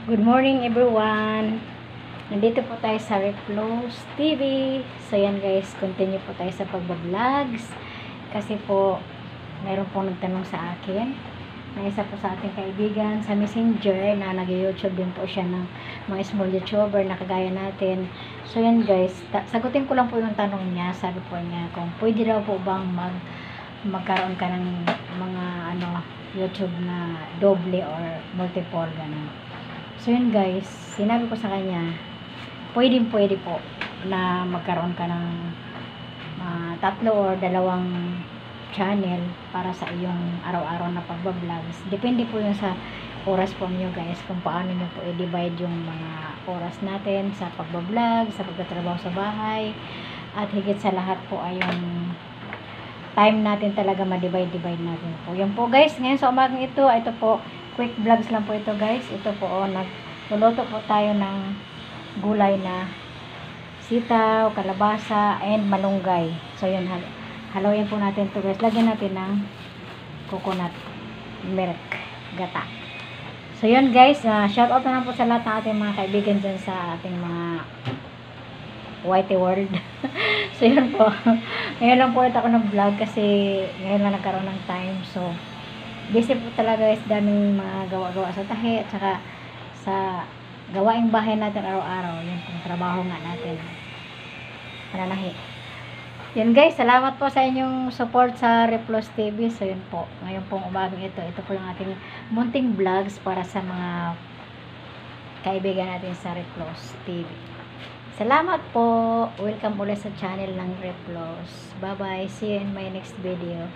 Good morning everyone. Nandito po tayo sa Reflows TV. So yan guys, continue po tayo sa pagbabloggs. Kasi po, meron pong nagtanong sa akin na isa po sa ating kaibigan sa Messenger na nag-YouTube din po siya ng mga small YouTuber na kagaya natin. So yan guys, sagutin ko lang po yung tanong niya. Sabi po niya kung pwede daw po bang magkaroon ka ng mga YouTube na doble or multiple ganun. So yun guys, sinabi ko sa kanya, pwede po na magkaroon ka ng tatlo or dalawang channel para sa iyong araw-araw na pagbabloggs. Depende po yun sa oras po niyo guys, kung paano niyo po i-divide yung mga oras natin sa pagbablog, sa pagtatrabaho sa bahay, at higit sa lahat po ay yung time natin talaga ma-divide natin po. Yan po guys, ngayon sa umagang ito po, quick vlogs lang po ito guys. Ito po, nagluluto po tayo ng gulay na sitaw, kalabasa, and malunggay. So yun, haluin po natin ito guys. Lagyan natin ng coconut milk, gata. So yun guys, shout out na lang po sa lahat ng ating mga kaibigan dyan sa ating mga whitey world. So yun po, ngayon lang po ulit ako ng vlog kasi ngayon lang nagkaroon ng time. So busy po talaga guys, daming mga gawa-gawa sa tahi at saka sa gawaing bahay natin araw-araw. Yun pong trabaho nga natin, pananahi. Yun guys, salamat po sa inyong support sa Reflows TV. So yun po, ngayon pong umagang ito po yung ating munting vlogs para sa mga kaibigan natin sa Reflows TV. Salamat po, welcome ulit sa channel ng Reflows. Bye bye, see you in my next video.